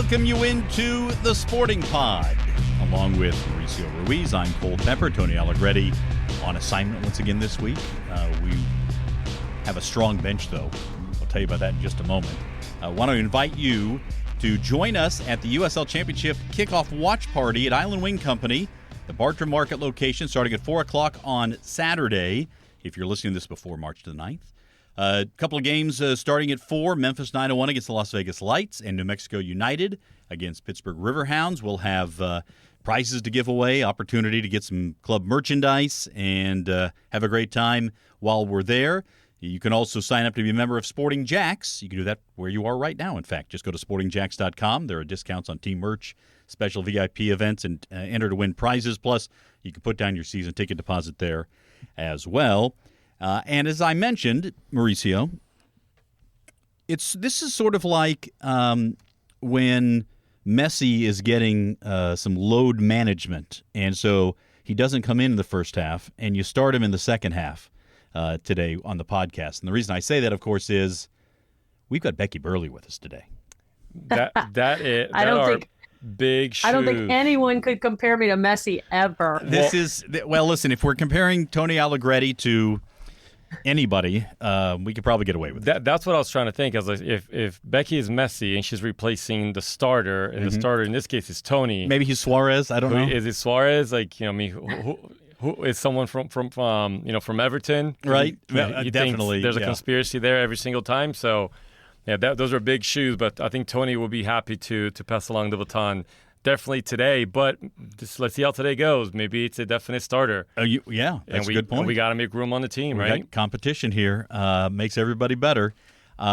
welcome you into the Sporting Pod. Along with Mauricio Ruiz, I'm Cole Pepper. Tony Allegretti on assignment once again this week. We have a strong bench, though. I'll tell you about that in just a moment. I want to invite you to join us at the USL Championship Kickoff Watch Party at Island Wing Company, the Bartram Market location, starting at 4 o'clock on Saturday, if you're listening to this before March the 9th. A couple of games starting at 4, Memphis 901 against the Las Vegas Lights and New Mexico United against Pittsburgh Riverhounds. We'll have prizes to give away, opportunity to get some club merchandise, and have a great time while we're there. You can also sign up to be a member of Sporting Jacks. You can do that where you are right now, in fact. Just go to sportingjacks.com. There are discounts on team merch, special VIP events, and enter to win prizes. Plus, you can put down your season ticket deposit there as well. And as I mentioned, Mauricio, this is sort of like when Messi is getting some load management, and so he doesn't come in the first half, and you start him in the second half today on the podcast. And the reason I say that, of course, is we've got Becky Burleigh with us today. Big shoes. I don't think anyone could compare me to Messi ever. Listen, if we're comparing Tony Allegretti to anybody, we could probably get away with it. That's what I was trying to think. I was like, if Becky is Messi and she's replacing the starter, and the starter in this case is Tony. Maybe he's Suarez. I don't know. Is it Suarez? Like, who is someone from Everton? Right. You definitely. Think there's a conspiracy there every single time. So, yeah, those are big shoes. But I think Tony will be happy to pass along the baton. Definitely today, but let's see how today goes. Maybe it's a definite starter. That's a good point. We got to make room on the team, we right? Got competition here makes everybody better.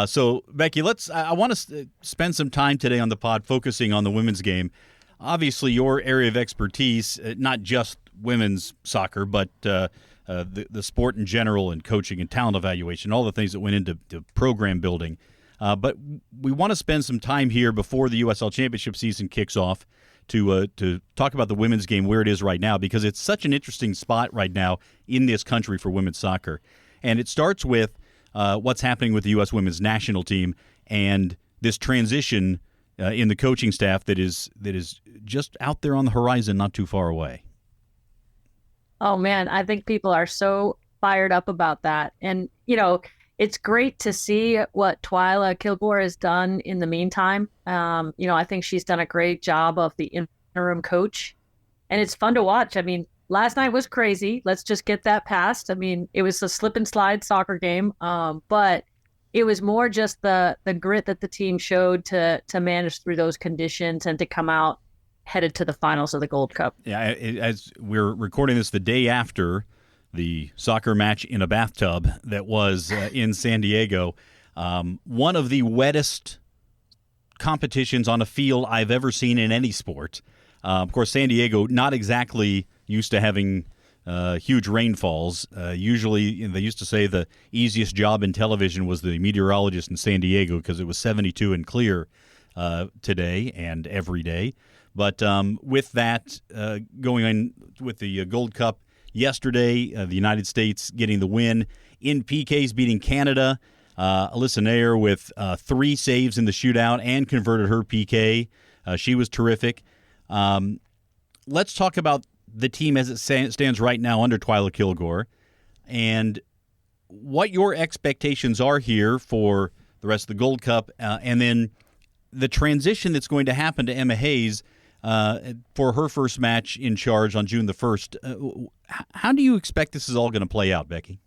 So, Becky, I want to spend some time today on the pod focusing on the women's game. Obviously, your area of expertise, not just women's soccer, but the sport in general and coaching and talent evaluation, all the things that went into program building. But we want to spend some time here before the USL Championship season kicks off to talk about the women's game, where it is right now, because it's such an interesting spot right now in this country for women's soccer. And it starts with what's happening with the U.S. women's national team and this transition in the coaching staff that is just out there on the horizon, not too far away. Oh, man, I think people are so fired up about that. And, it's great to see what Twyla Kilgore has done in the meantime. I think she's done a great job of the interim coach, and it's fun to watch. I mean, last night was crazy. Let's just get that past. I mean, it was a slip and slide soccer game, but it was more just the grit that the team showed to manage through those conditions and to come out headed to the finals of the Gold Cup. Yeah, as we're recording this the day after the soccer match in a bathtub that was in San Diego. One of the wettest competitions on a field I've ever seen in any sport. Of course, San Diego, not exactly used to having huge rainfalls. Usually, they used to say the easiest job in television was the meteorologist in San Diego because it was 72 and clear today and every day. But with that going on with the Gold Cup, yesterday, the United States getting the win in PKs, beating Canada. Alyssa Nair with 3 saves in the shootout and converted her PK. She was terrific. Let's talk about the team as it stands right now under Twyla Kilgore and what your expectations are here for the rest of the Gold Cup, and then the transition that's going to happen to Emma Hayes for her first match in charge on June the 1st. How do you expect this is all going to play out, Becky?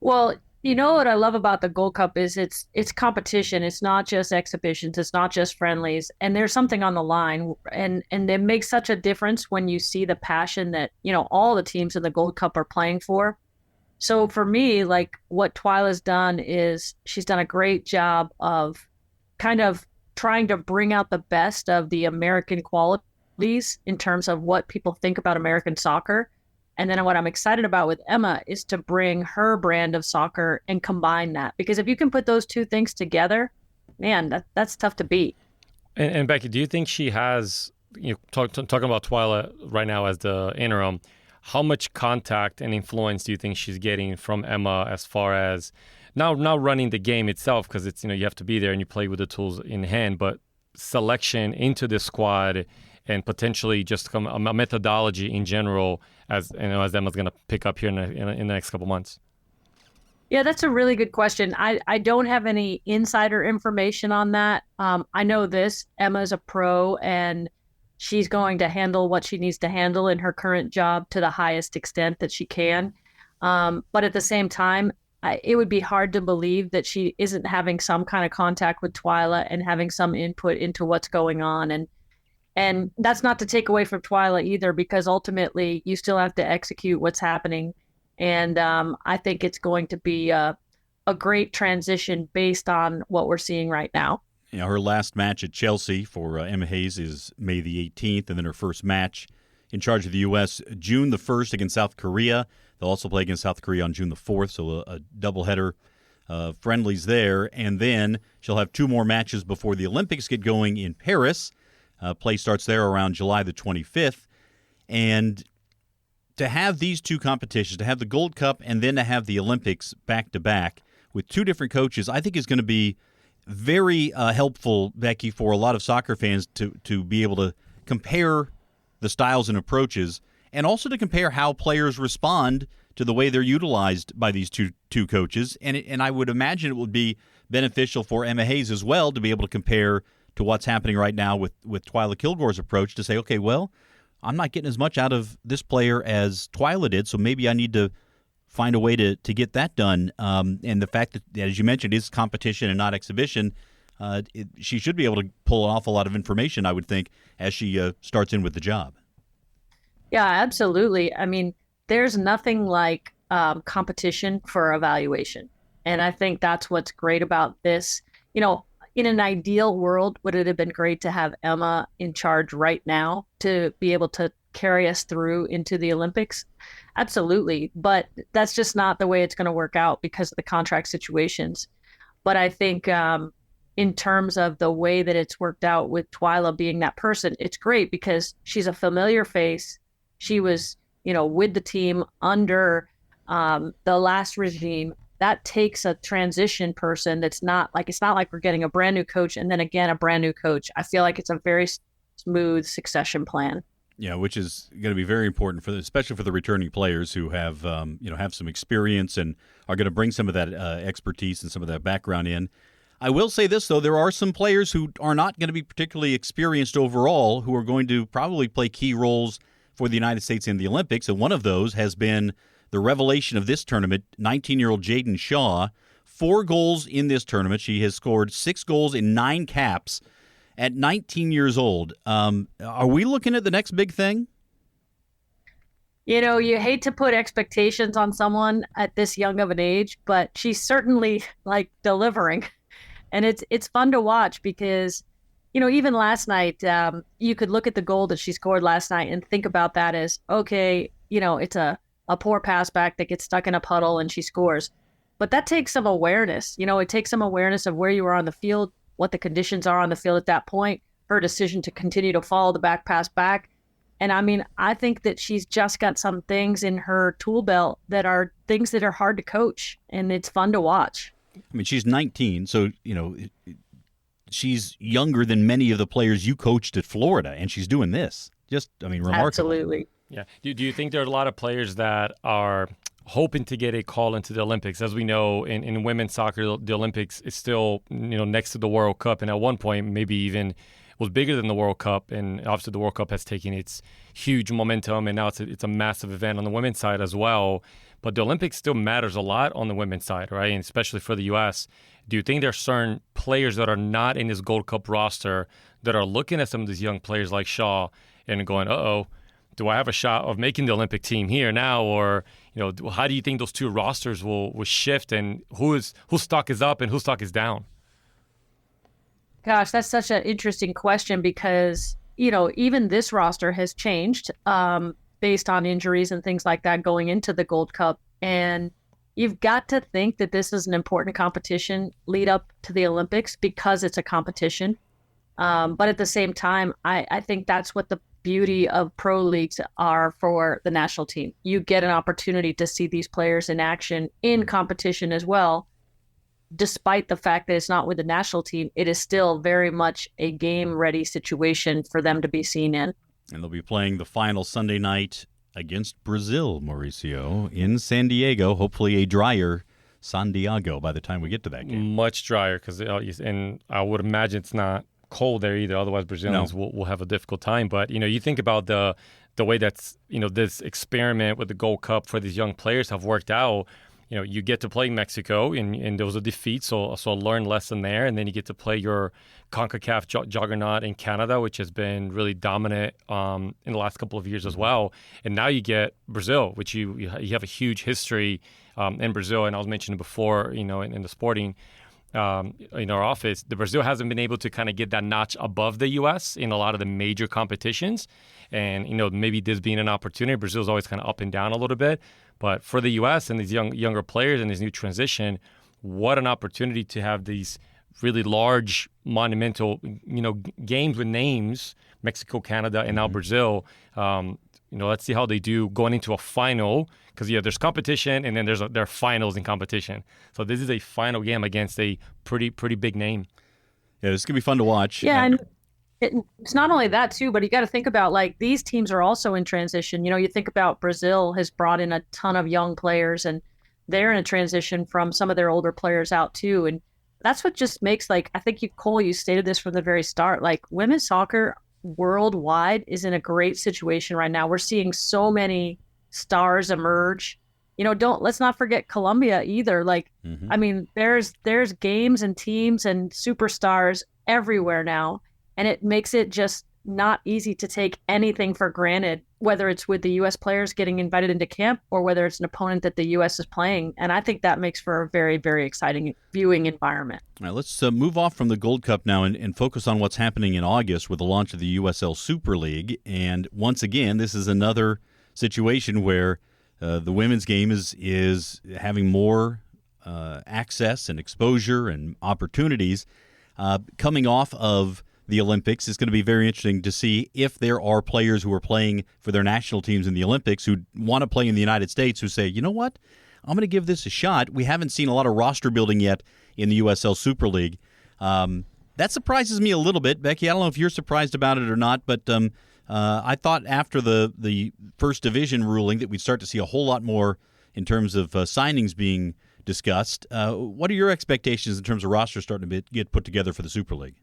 Well, what I love about the Gold Cup is it's competition. It's not just exhibitions. It's not just friendlies. And there's something on the line. And it makes such a difference when you see the passion that, all the teams in the Gold Cup are playing for. So for me, like what Twyla's done is she's done a great job of kind of trying to bring out the best of the American qualities in terms of what people think about American soccer. And then what I'm excited about with Emma is to bring her brand of soccer and combine that. Because if you can put those two things together, man, that's tough to beat. And Becky, do you think she has, talking about Twyla right now as the interim, how much contact and influence do you think she's getting from Emma as far as now running the game itself? Because it's, you have to be there and you play with the tools in hand, but selection into the squad and potentially just a methodology in general, as as Emma's going to pick up here in the next couple months? Yeah, that's a really good question. I don't have any insider information on that. I know this, Emma's a pro and she's going to handle what she needs to handle in her current job to the highest extent that she can. But at the same time, it would be hard to believe that she isn't having some kind of contact with Twyla and having some input into what's going on. And that's not to take away from Twyla either, because ultimately you still have to execute what's happening. And I think it's going to be a great transition based on what we're seeing right now. You know, her last match at Chelsea for Emma Hayes is May the 18th, and then her first match in charge of the U.S. June the 1st against South Korea. They'll also play against South Korea on June the 4th, so a doubleheader friendlies there. And then she'll have 2 more matches before the Olympics get going in Paris. Play starts there around July the 25th. And to have these 2 competitions, to have the Gold Cup and then to have the Olympics back-to-back with 2 different coaches, I think is going to be very helpful, Becky, for a lot of soccer fans to be able to compare the styles and approaches, and also to compare how players respond to the way they're utilized by these two coaches. And I would imagine it would be beneficial for Emma Hayes as well to be able to compare to what's happening right now with Twyla Kilgore's approach to say, okay, well, I'm not getting as much out of this player as Twyla did, so maybe I need to find a way to get that done. And the fact that, as you mentioned, is competition and not exhibition, she should be able to pull an awful lot of information, I would think, as she starts in with the job. Yeah, absolutely. I mean, there's nothing like competition for evaluation. And I think that's what's great about this. You know, in an ideal world, would it have been great to have Emma in charge right now to be able to carry us through into the Olympics? Absolutely. But that's just not the way it's going to work out because of the contract situations. But I think in terms of the way that it's worked out with Twyla being that person, it's great because she's a familiar face. She was, with the team under the last regime. That takes a transition person it's not like we're getting a brand new coach and then again a brand new coach. I feel like it's a very smooth succession plan. Yeah, which is going to be very important especially for the returning players who have have some experience and are going to bring some of that expertise and some of that background in. I will say this though, there are some players who are not going to be particularly experienced overall who are going to probably play key roles for the United States in the Olympics, and one of those has been the revelation of this tournament, 19-year-old Jaedyn Shaw. 4 goals in this tournament. She has scored 6 goals in 9 caps at 19 years old. Are we looking at the next big thing? You hate to put expectations on someone at this young of an age, but she's certainly delivering. And it's fun to watch because, even last night, you could look at the goal that she scored last night and think about that as, okay, it's a poor pass back that gets stuck in a puddle and she scores. But that takes some awareness. It takes some awareness of where you are on the field, what the conditions are on the field at that point, her decision to continue to follow the back pass back. And I mean, I think that she's just got some things in her tool belt that are things that are hard to coach, and it's fun to watch. I mean, she's 19, so, she's younger than many of the players you coached at Florida, and she's doing this. Remarkable. Absolutely. Yeah. Do you think there are a lot of players that are hoping to get a call into the Olympics? As we know, in women's soccer, the Olympics is still, next to the World Cup, and at one point maybe even was bigger than the World Cup. And obviously the World Cup has taken its huge momentum, and now it's a massive event on the women's side as well. But the Olympics still matters a lot on the women's side, right? And especially for the U.S. Do you think there are certain players that are not in this Gold Cup roster that are looking at some of these young players like Shaw and going, uh-oh, do I have a shot of making the Olympic team here now? Or, how do you think those 2 rosters will shift, and whose stock is up and whose stock is down? Gosh, that's such an interesting question because, even this roster has changed based on injuries and things like that going into the Gold Cup. And you've got to think that this is an important competition lead up to the Olympics because it's a competition. But at the same time, I think that's what the beauty of pro leagues are for the national team. You get an opportunity to see these players in action in competition as well. despite the fact that it's not with the national team, it is still very much a game-ready situation for them to be seen in. And they'll be playing the final Sunday night against Brazil, Mauricio, in San Diego. Hopefully a drier San Diego by the time we get to that game. Much drier, and I would imagine it's not cold there either. Otherwise, Brazilians will have a difficult time. But, you think about the way that's, this experiment with the Gold Cup for these young players have worked out. You get to play Mexico, and there was a defeat, so learn lesson there. And then you get to play your CONCACAF juggernaut in Canada, which has been really dominant in the last couple of years as well. And now you get Brazil, which you have a huge history in Brazil. And I was mentioning before, in the sporting, in our office, the Brazil hasn't been able to kind of get that notch above the U.S. in a lot of the major competitions. And, maybe this being an opportunity, Brazil's always kind of up and down a little bit. But for the U.S. and these younger players and this new transition, what an opportunity to have these really large, monumental, games with names, Mexico, Canada, and now Brazil. Let's see how they do going into a final, because there's competition and then there are finals in competition. So this is a final game against a pretty big name. Yeah, this is gonna be fun to watch. Yeah, and it's not only that too, but you got to think about, like, these teams are also in transition. You think about Brazil has brought in a ton of young players, and they're in a transition from some of their older players out too. And that's what just makes, like, I think Cole, you stated this from the very start, like, women's soccer worldwide is in a great situation right now. We're seeing so many stars emerge. Let's not forget Colombia either. Like, I mean, there's games and teams and superstars everywhere now. And it makes it just not easy to take anything for granted, whether it's with the U.S. players getting invited into camp or whether it's an opponent that the U.S. is playing. And I think that makes for a very, very exciting viewing environment. All right, let's move off from the Gold Cup now and focus on what's happening in August with the launch of the USL Super League. And once again, this is another situation where the women's game is having more access and exposure and opportunities coming off of the Olympics. It's going to be very interesting to see if there are players who are playing for their national teams in the Olympics who want to play in the United States who say, you know what, I'm going to give this a shot. We haven't seen a lot of roster building yet in the USL Super League. That surprises me a little bit, Becky. I don't know if you're surprised about it or not, but I thought after the first division ruling that we'd start to see a whole lot more in terms of signings being discussed. What are your expectations in terms of rosters starting to get put together for the Super League?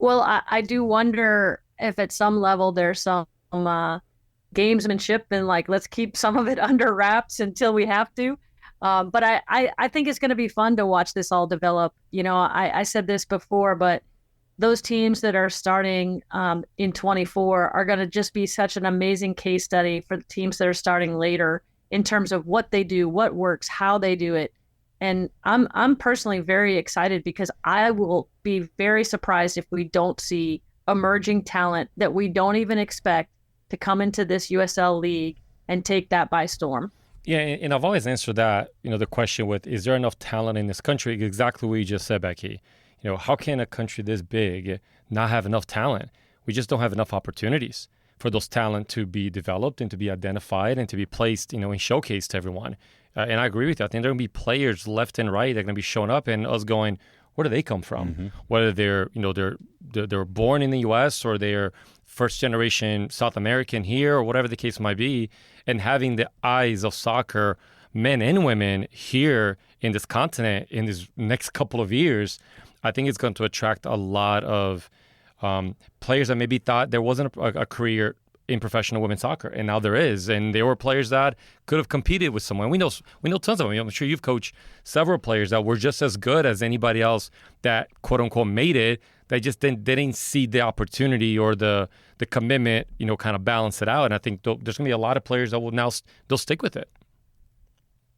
Well, I do wonder if at some level there's some gamesmanship and, like, let's keep some of it under wraps until we have to. But I think it's going to be fun to watch this all develop. I said this before, but those teams that are starting in 24 are going to just be such an amazing case study for the teams that are starting later in terms of what they do, what works, how they do it. And I'm personally very excited because I will be very surprised if we don't see emerging talent that we don't even expect to come into this USL League and take that by storm. Yeah, and I've always answered that, the question with, is there enough talent in this country? Exactly what you just said, Becky. How can a country this big not have enough talent? We just don't have enough opportunities for those talent to be developed and to be identified and to be placed, and showcased to everyone. And I agree with you. I think there are going to be players left and right that are going to be showing up and us going, where do they come from? Mm-hmm. Whether they're born in the U.S. or they're first generation South American here or whatever the case might be, and having the eyes of soccer, men and women here in this continent in these next couple of years, I think it's going to attract a lot of players that maybe thought there wasn't a career in professional women's soccer, and now there is. And there were players that could have competed with someone. We know tons of them. I'm sure you've coached several players that were just as good as anybody else that quote unquote made it. They just didn't see the opportunity or the commitment, kind of balance it out. And I think there's going to be a lot of players that will now they'll stick with it.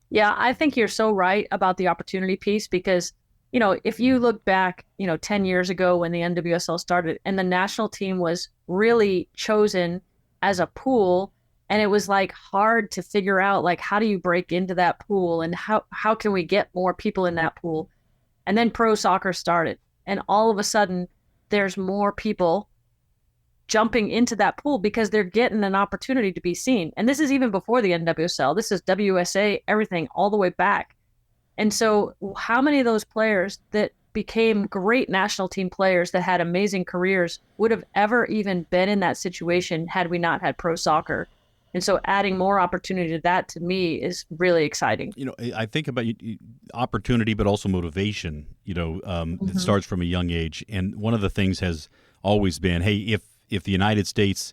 Yeah, I think you're so right about the opportunity piece because, if you look back, 10 years ago when the NWSL started and the national team was really chosen as a pool, and it was like hard to figure out, like, how do you break into that pool and how can we get more people in that pool? And then pro soccer started, and all of a sudden there's more people jumping into that pool because they're getting an opportunity to be seen. And this is even before the NWSL. This is WSA, everything all the way back. And so how many of those players that became great national team players that had amazing careers would have ever even been in that situation had we not had pro soccer? And so adding more opportunity to that, to me, is really exciting. I think about opportunity, but also motivation, that starts from a young age. And one of the things has always been, hey, if the United States,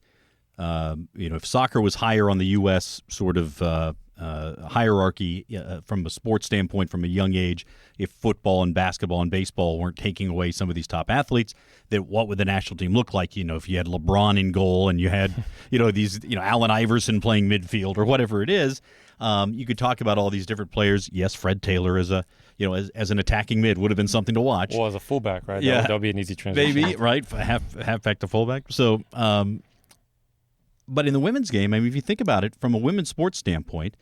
if soccer was higher on the U.S. sort of hierarchy from a sports standpoint from a young age, if football and basketball and baseball weren't taking away some of these top athletes, then what would the national team look like? If you had LeBron in goal and you had, these, Allen Iverson playing midfield or whatever it is, you could talk about all these different players. Yes, Fred Taylor as as an attacking mid would have been something to watch. Well, as a fullback, right? Yeah. That'll be an easy transition. Maybe, right? Half back to fullback. So, but in the women's game, if you think about it from a women's sports standpoint,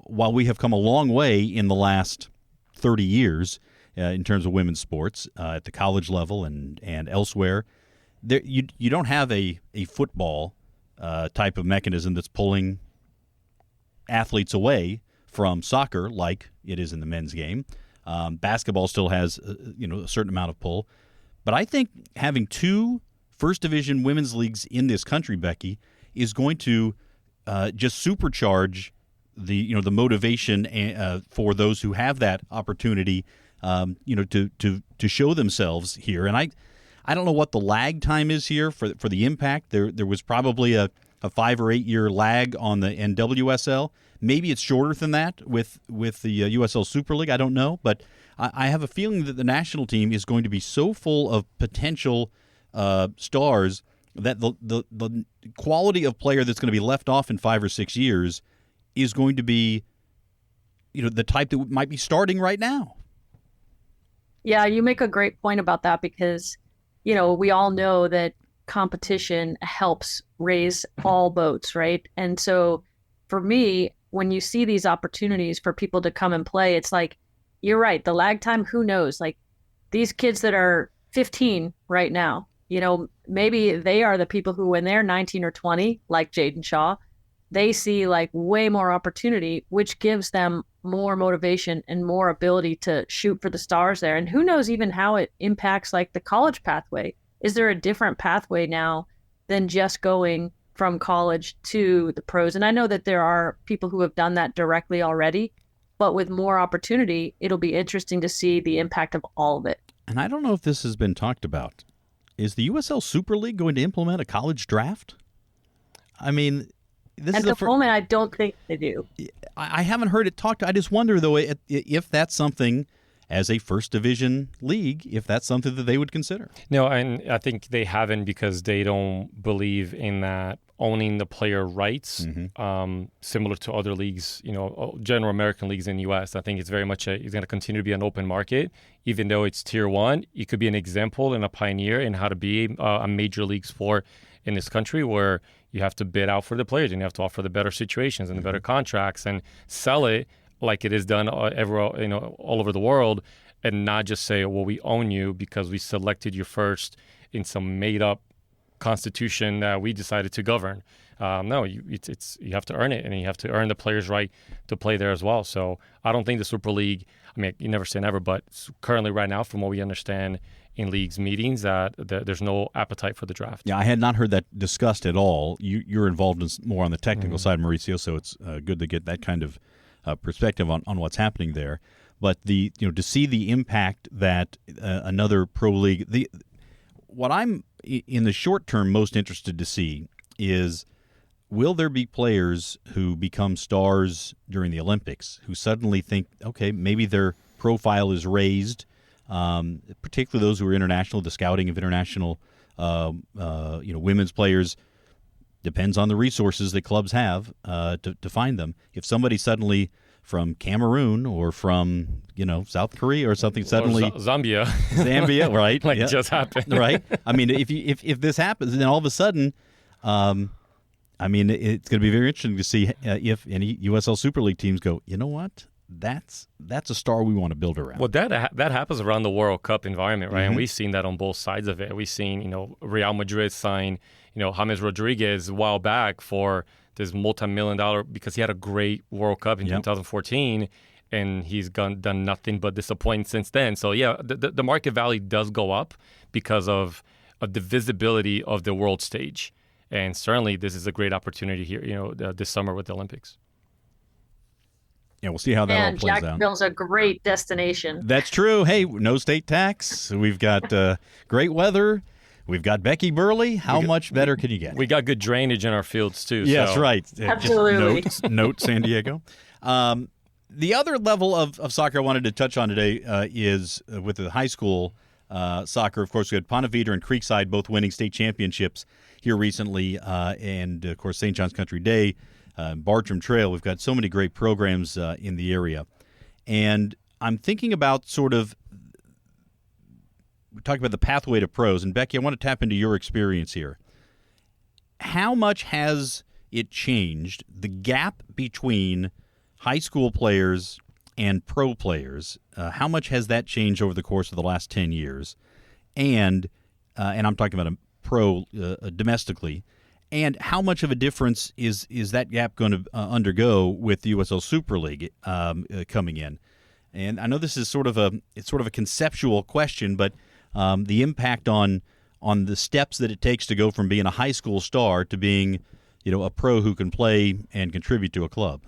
while we have come a long way in the last 30 years in terms of women's sports at the college level and elsewhere, you don't have a football type of mechanism that's pulling athletes away from soccer like it is in the men's game. Basketball still has a certain amount of pull. But I think having 2 first division women's leagues in this country, Becky, is going to just supercharge the motivation for those who have that opportunity, to show themselves here. And I don't know what the lag time is here for the impact. There was probably a 5 or 8 year lag on the NWSL. Maybe it's shorter than that with the USL Super League. I don't know, but I have a feeling that the national team is going to be so full of potential stars that the quality of player that's going to be left off in 5 or 6 years is going to be, the type that might be starting right now. Yeah, you make a great point about that because, we all know that competition helps raise all boats, right? And so for me, when you see these opportunities for people to come and play, it's like, you're right, the lag time, who knows? Like these kids that are 15 right now, maybe they are the people who, when they're 19 or 20, like Jaedyn Shaw, they see like way more opportunity, which gives them more motivation and more ability to shoot for the stars there. And who knows even how it impacts like the college pathway. Is there a different pathway now than just going from college to the pros? And I know that there are people who have done that directly already, but with more opportunity, it'll be interesting to see the impact of all of it. And I don't know if this has been talked about. Is the USL Super League going to implement a college draft? I mean, at the moment, I don't think they do. I haven't heard it talked. I just wonder, though, if that's something as a first division league, if that's something that they would consider. No, and I think they haven't because they don't believe in that owning the player rights, similar to other leagues, general American leagues in the U.S. I think it's very much it's going to continue to be an open market, even though it's tier 1. It could be an example and a pioneer in how to be a major league sport in this country, where you have to bid out for the players and you have to offer the better situations and the better contracts and sell it like it is done everywhere, all over the world, and not just say, well, we own you because we selected you first in some made-up constitution that we decided to govern. No, you have to earn it, and you have to earn the players' right to play there as well. So I don't think the Super League, you never say never, but currently right now, from what we understand in leagues meetings, that there's no appetite for the draft. Yeah, I had not heard that discussed at all. You're involved in more on the technical side, Mauricio, so it's good to get that kind of perspective on what's happening there. But to see the impact that another pro league, what I'm in the short term most interested to see is, will there be players who become stars during the Olympics who suddenly think, okay, maybe their profile is raised, particularly those who are international, the scouting of international women's players depends on the resources that clubs have to find them. If somebody suddenly from Cameroon or from South Korea or something suddenly Zambia, right? It just happened, right? If this happens, then all of a sudden, it's going to be very interesting to see if any USL Super League teams go, you know what? That's a star we want to build around. Well, that happens around the World Cup environment, right? And we've seen that on both sides of it. We've seen, Real Madrid sign, James Rodriguez a while back for this multi-million-dollar, because he had a great World Cup in 2014, and he's done nothing but disappoint since then. So yeah, the market value does go up because of the visibility of the world stage. And certainly this is a great opportunity here, this summer with the Olympics. Yeah, we'll see how that all plays out. Jacksonville's a great destination. That's true. Hey, no state tax. We've got great weather. We've got Becky Burleigh. How much better can you get? We got good drainage in our fields too. Yes, so. right. Absolutely. Just note San Diego. The other level of soccer I wanted to touch on today is with the high school soccer. Of course, we had Ponte Vedra and Creekside both winning state championships here recently, and of course St. John's Country Day, Bartram Trail. We've got so many great programs in the area, and I'm thinking about we talked about the pathway to pros, and Becky, I want to tap into your experience here. How much has it changed, the gap between high school players and pro players? How much has that changed over the course of the last 10 years? And I'm talking about a pro domestically. And how much of a difference is that gap going to undergo with the USL Super League coming in? And I know this is sort of a conceptual question, but the impact on the steps that it takes to go from being a high school star to being, a pro who can play and contribute to a club.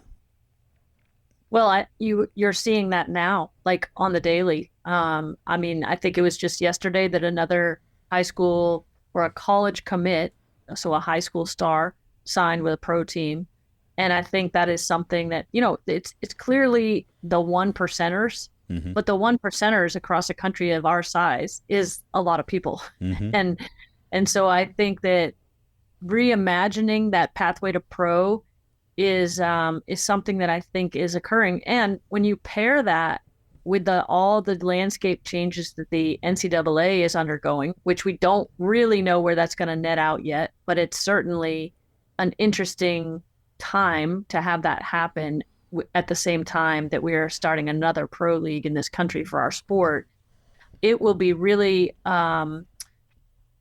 Well, you're seeing that now, like on the daily. I think it was just yesterday that another high school or a college commit, so a high school star, signed with a pro team. And I think that is something that, it's clearly the 1%ers, but the 1%ers across a country of our size is a lot of people. And so I think that reimagining that pathway to pro is something that I think is occurring. And when you pair that with all the landscape changes that the NCAA is undergoing, which we don't really know where that's going to net out yet, but it's certainly an interesting time to have that happen at the same time that we are starting another pro league in this country for our sport. It will be really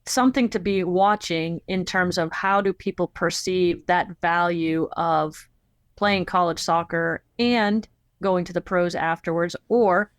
something to be watching in terms of how do people perceive that value of playing college soccer and going to the pros afterwards, or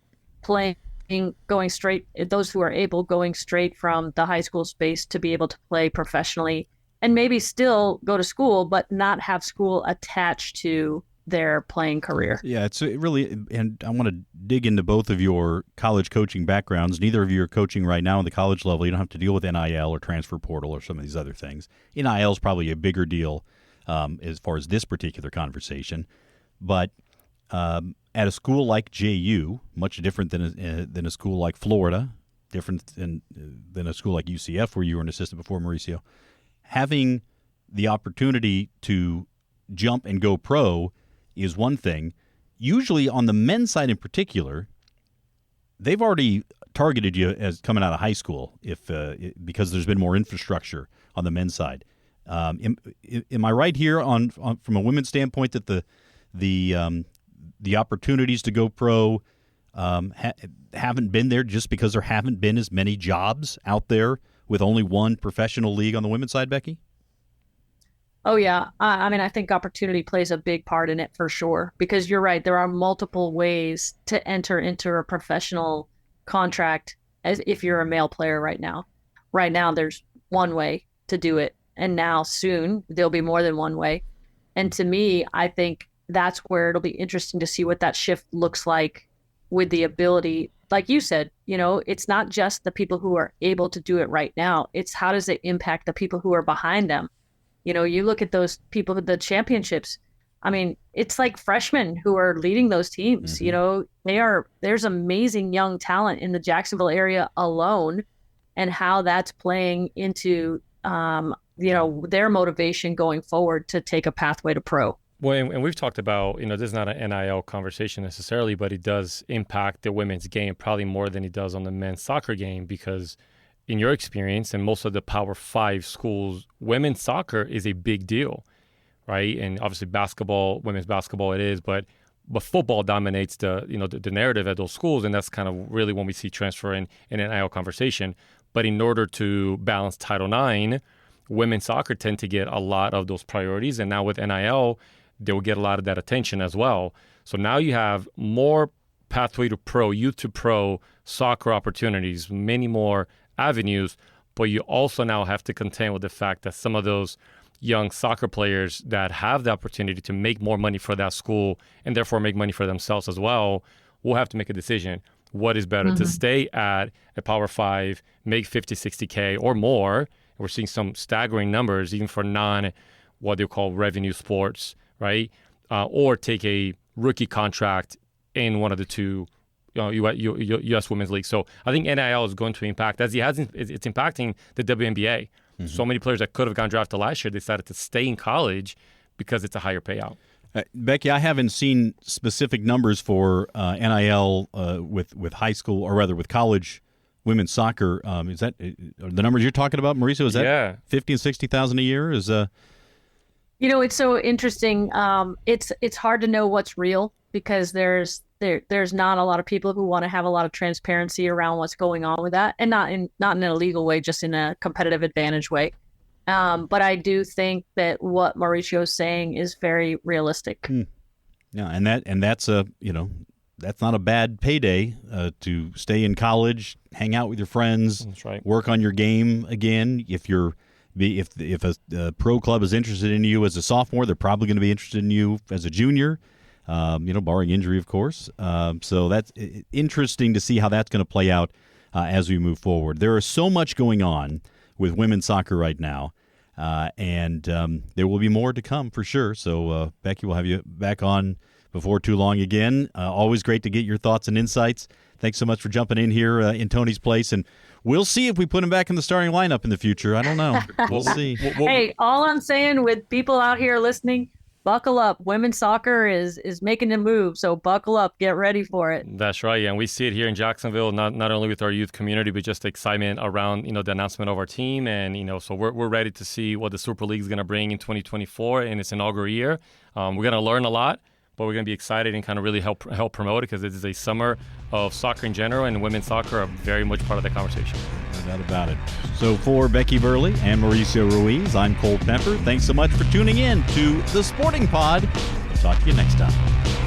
going straight, those who are able, going straight from the high school space to be able to play professionally and maybe still go to school, but not have school attached to their playing career. Yeah, it's really, and I want to dig into both of your college coaching backgrounds. Neither of you are coaching right now on the college level. You don't have to deal with NIL or transfer portal or some of these other things. NIL is probably a bigger deal as far as this particular conversation. But at a school like JU, much different than a school like Florida, different than a school like UCF, where you were an assistant before, Mauricio, having the opportunity to jump and go pro is one thing. Usually on the men's side in particular, they've already targeted you as coming out of high school because there's been more infrastructure on the men's side. Am I right here on from a women's standpoint that the opportunities to go pro haven't been there just because there haven't been as many jobs out there with only one professional league on the women's side, Becky? Oh, yeah. I think opportunity plays a big part in it for sure, because you're right. There are multiple ways to enter into a professional contract as if you're a male player right now. Right now, there's one way to do it. And now soon there'll be more than one way. And to me, I think that's where it'll be interesting to see what that shift looks like with the ability. Like you said, it's not just the people who are able to do it right now. It's how does it impact the people who are behind them? You look at those people with the championships. It's like freshmen who are leading those teams. There's amazing young talent in the Jacksonville area alone, and how that's playing into, their motivation going forward to take a pathway to pro. Well, and we've talked about, this is not an NIL conversation necessarily, but it does impact the women's game probably more than it does on the men's soccer game, because in your experience, and most of the Power 5 schools, women's soccer is a big deal, right? And obviously basketball, women's basketball it is, but football dominates the narrative at those schools, and that's kind of really when we see transfer in an NIL conversation. But in order to balance Title IX, women's soccer tend to get a lot of those priorities, and now with NIL, they will get a lot of that attention as well. So now you have more pathway to pro, youth to pro soccer opportunities, many more avenues, but you also now have to contend with the fact that some of those young soccer players that have the opportunity to make more money for that school and therefore make money for themselves as well will have to make a decision. What is better, to stay at a Power 5, make 50, 60K or more? We're seeing some staggering numbers even for what they call revenue sports, right? Or take a rookie contract in one of the two U.S. Women's League. So I think NIL is going to impact, it's impacting the WNBA. So many players that could have gone drafted last year decided to stay in college because it's a higher payout. Becky, I haven't seen specific numbers for NIL with high school, or rather with college women's soccer. Is that the numbers you're talking about, Mauricio? Is that 50 and 60,000 a year? It's so interesting. It's hard to know what's real because there's not a lot of people who want to have a lot of transparency around what's going on with that, and not in a legal way, just in a competitive advantage way. But I do think that what Mauricio is saying is very realistic. Yeah, and that's that's not a bad payday to stay in college, hang out with your friends, that's right, work on your game again. If a pro club is interested in you as a sophomore, they're probably going to be interested in you as a junior. Barring injury, of course. So that's interesting to see how that's going to play out as we move forward. There is so much going on with women's soccer right now, and there will be more to come for sure. So, Becky, we'll have you back on before too long again. Always great to get your thoughts and insights. Thanks so much for jumping in here in Tony's place, and we'll see if we put him back in the starting lineup in the future. I don't know. We'll see. Hey, all I'm saying with people out here listening, buckle up. Women's soccer is making a move, so buckle up. Get ready for it. That's right, and we see it here in Jacksonville, not only with our youth community, but just the excitement around the announcement of our team, and so we're ready to see what the Super League is going to bring in 2024 in its inaugural year. We're going to learn a lot, but we're going to be excited and kind of really help promote it because this is a summer of soccer in general, and women's soccer are very much part of the conversation. No doubt about it. So for Becky Burleigh and Mauricio Ruiz, I'm Cole Pepper. Thanks so much for tuning in to The Sporting Pod. We'll talk to you next time.